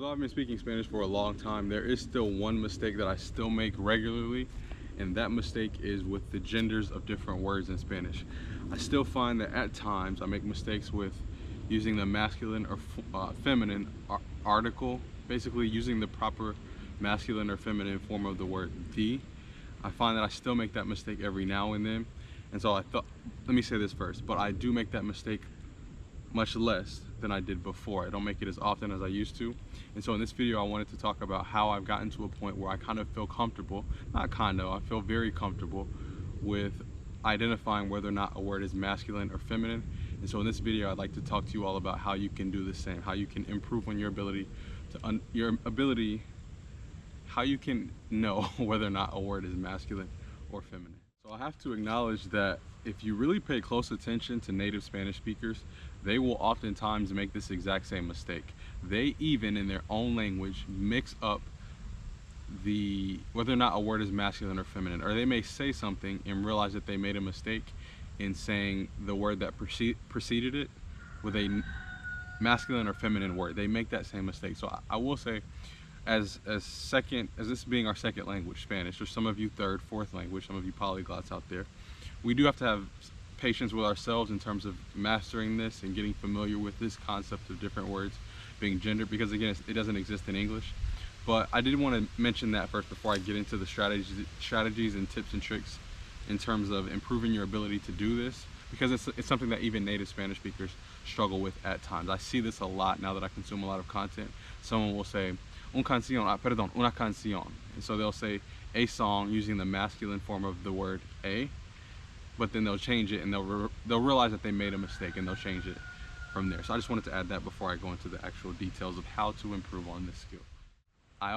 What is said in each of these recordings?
Although I've been speaking Spanish for a long time, there is still one mistake that I still make regularly, and that mistake is with the genders of different words in Spanish. I still find that at times I make mistakes with using the masculine or feminine article, basically using the proper masculine or feminine form of the word the. I find that I still make that mistake every now and then, and so let me say this first, but I do make that mistake much less than I did before. I don't make it as often as I used to. And so in this video I wanted to talk about how I've gotten to a point where I kind of feel comfortable, I feel very comfortable with identifying whether or not a word is masculine or feminine. And so in this video I'd like to talk to you all about how you can do the same, how you can improve on your ability to how you can know whether or not a word is masculine or feminine. So I have to acknowledge that if you really pay close attention to native Spanish speakers, they will oftentimes make this exact same mistake. They even in their own language mix up whether or not a word is masculine or feminine, or they may say something and realize that they made a mistake in saying the word that preceded it with a masculine or feminine word. They make that same mistake. So I will say, as this being our second language, Spanish, or some of you third, fourth language, some of you polyglots out there, we do have to have patience with ourselves in terms of mastering this and getting familiar with this concept of different words being gendered, because again, it doesn't exist in English. But I did want to mention that first before I get into the strategies and tips and tricks in terms of improving your ability to do this, because it's something that even native Spanish speakers struggle with at times. I see this a lot now that I consume a lot of content. Someone will say una canción, and so they'll say a song using the masculine form of the word a, but then they'll change it and they'll realize that they made a mistake and they'll change it from there. So I just wanted to add that before I go into the actual details of how to improve on this skill. I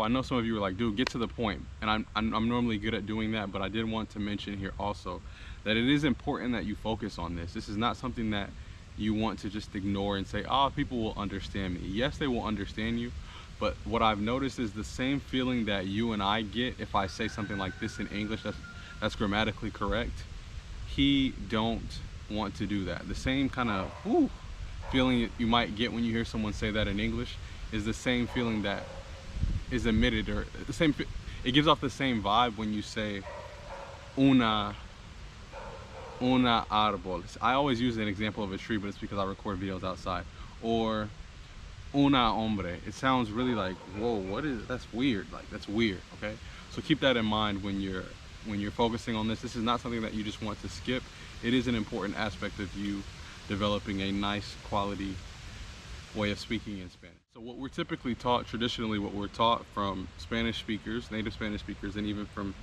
know some of you were like, dude, get to the point, and I'm normally good at doing that, but I did want to mention here also that it is important that you focus on this. This is not something that you want to just ignore and say, oh, people will understand me. Yes, they will understand you, but what I've noticed is the same feeling that you and I get if I say something like this in English that's grammatically correct. He don't want to do that. The same kind of feeling you might get when you hear someone say that in English is the same feeling that is emitted, or the same. It gives off the same vibe when you say una árbol. I always use an example of a tree, but it's because I record videos outside. Or una hombre. It sounds really like, whoa, what is? That's weird. Like, that's weird. Okay, so keep that in mind when you're focusing on this. This is not something that you just want to skip. It is an important aspect of you developing a nice quality way of speaking in Spanish. So what we're typically taught, traditionally what we're taught from Spanish speakers, native Spanish speakers, and even from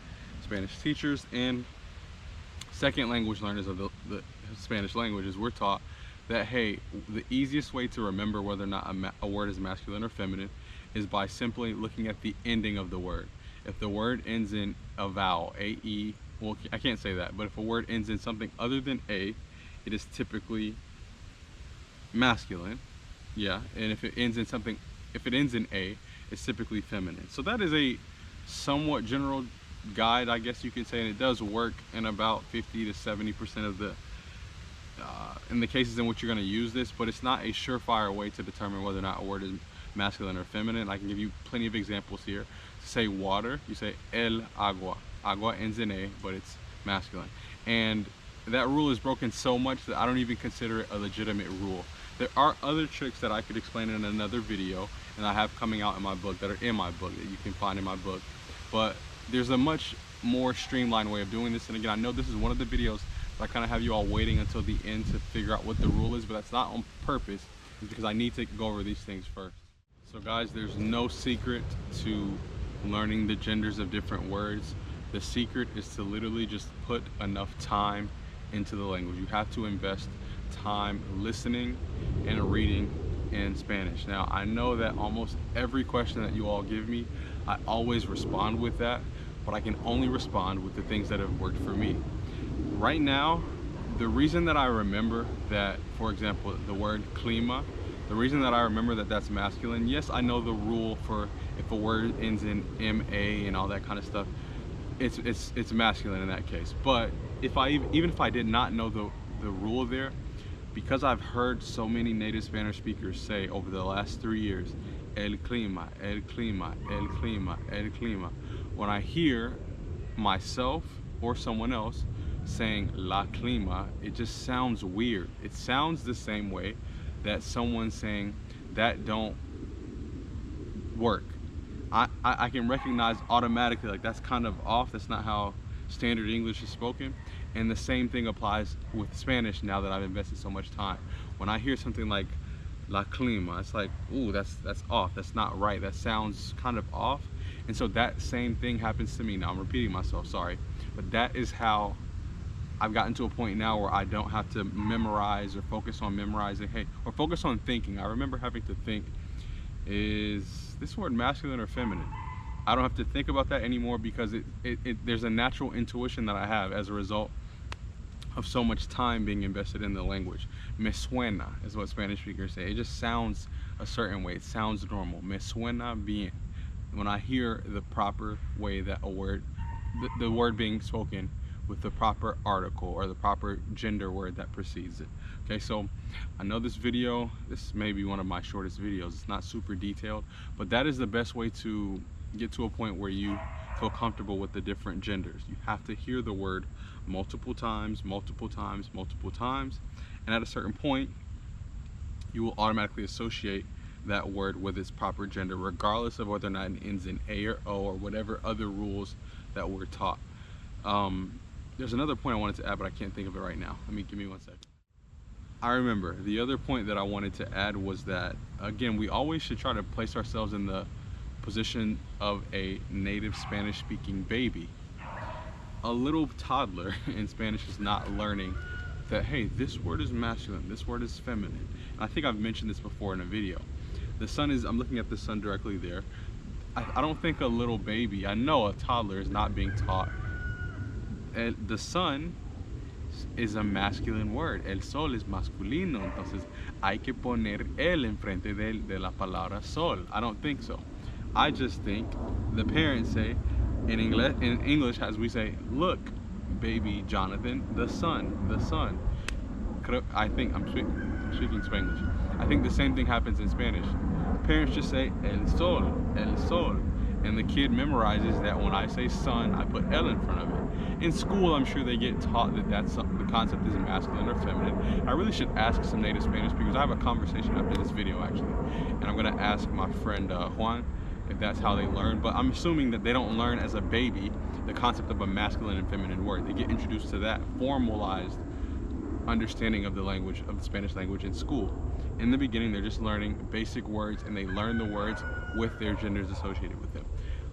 Spanish teachers and second language learners of the Spanish languages, we're taught that, hey, the easiest way to remember whether or not a word is masculine or feminine is by simply looking at the ending of the word. If the word ends in a vowel, A-E, well, I can't say that, but if a word ends in something other than A, it is typically masculine. Yeah, and if it ends in A, it's typically feminine. So that is a somewhat general guide, I guess you could say, and it does work in about 50 to 70% of in the cases in which you're going to use this, but it's not a surefire way to determine whether or not a word is masculine or feminine. I can give you plenty of examples here. To say water, you say el agua. Agua ends in A, but it's masculine. And that rule is broken so much that I don't even consider it a legitimate rule. There are other tricks that I could explain in another video, and I have coming out in my book, that are in my book, that you can find in my book. But there's a much more streamlined way of doing this. And again, I know this is one of the videos that I kind of have you all waiting until the end to figure out what the rule is, but that's not on purpose. It's because I need to go over these things first. So guys, there's no secret to learning the genders of different words. The secret is to literally just put enough time into the language. You have to invest time listening and reading in Spanish. Now, I know that almost every question that you all give me, I always respond with that, but I can only respond with the things that have worked for me. Right now, the reason that I remember that, for example, the word clima, the reason that I remember that that's masculine, yes, I know the rule for if a word ends in M-A and all that kind of stuff, it's masculine in that case. But even if I did not know the rule there, because I've heard so many native Spanish speakers say over the last 3 years, el clima, el clima, el clima, el clima. When I hear myself or someone else saying la clima, it just sounds weird. It sounds the same way that someone saying that don't work. I can recognize automatically, like, that's kind of off. That's not how standard English is spoken. And the same thing applies with Spanish now that I've invested so much time. When I hear something like la clima, it's like, ooh, that's off. That's not right. That sounds kind of off. And so that same thing happens to me now. I'm repeating myself, sorry. But that is how I've gotten to a point now where I don't have to memorize or focus on memorizing, or focus on thinking. I remember having to think, is this word masculine or feminine? I don't have to think about that anymore because there's a natural intuition that I have as a result of so much time being invested in the language. Me suena is what Spanish speakers say. It just sounds a certain way. It sounds normal. Me suena bien. When I hear the proper way that a word, the word being spoken with the proper article or the proper gender word that precedes it. Okay, so I know this may be one of my shortest videos. It's not super detailed, but that is the best way to get to a point where you feel comfortable with the different genders. You have to hear the word multiple times, multiple times, multiple times, and at a certain point, you will automatically associate that word with its proper gender, regardless of whether or not it ends in A or O or whatever other rules that we're taught. There's another point I wanted to add, but I can't think of it right now. Give me 1 second. I remember the other point that I wanted to add was that, again, we always should try to place ourselves in the position of a native Spanish speaking baby. A little toddler in Spanish is not learning that, hey, this word is masculine, this word is feminine. And I think I've mentioned this before in a video. The sun is, I'm looking at the sun directly there. I don't think a little baby, I know a toddler is not being taught. The sun is a masculine word. El sol es masculino. Entonces hay que poner el enfrente de la palabra sol. I don't think so. I just think the parents say in English, as we say, look, baby Jonathan, the sun, the sun. I think I'm speaking Spanglish. I think the same thing happens in Spanish. Parents just say el sol, and the kid memorizes that when I say sun, I put el in front of it. In school, I'm sure they get taught that the concept is masculine or feminine. I really should ask some native Spanish speakers. I have a conversation after this video actually, and I'm gonna ask my friend Juan if that's how they learn. But I'm assuming that they don't learn as a baby the concept of a masculine and feminine word. They get introduced to that formalized understanding of the language, of the Spanish language, in school. In the beginning, they're just learning basic words, and they learn the words with their genders associated with them.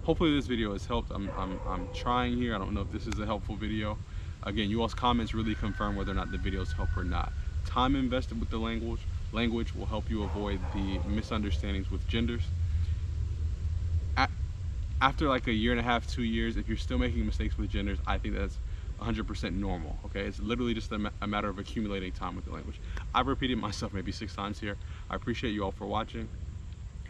Hopefully this video has helped. I'm trying here. I don't know if this is a helpful video. Again, you all's comments really confirm whether or not the videos help or not. Time invested with the language will help you avoid the misunderstandings with genders. After like a year and a half, 2 years, if you're still making mistakes with genders, I think that's 100% normal, okay? It's literally just a matter of accumulating time with the language. I've repeated myself maybe 6 times here. I appreciate you all for watching.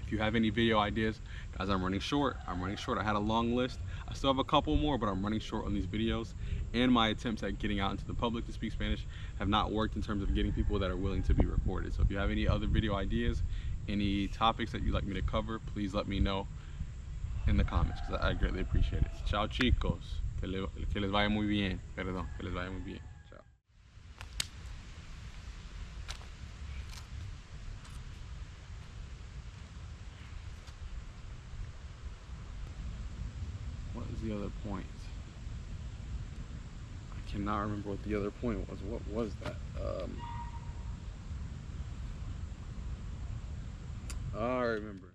If you have any video ideas, guys, I'm running short. I had a long list. I still have a couple more, but I'm running short on these videos. And my attempts at getting out into the public to speak Spanish have not worked in terms of getting people that are willing to be recorded. So if you have any other video ideas, any topics that you'd like me to cover, please let me know in the comments, because I greatly appreciate it. Ciao, chicos. Que les vaya muy bien. Perdón, que les vaya muy bien. Ciao. What is the other point? I cannot remember what the other point was. What was that? I remember.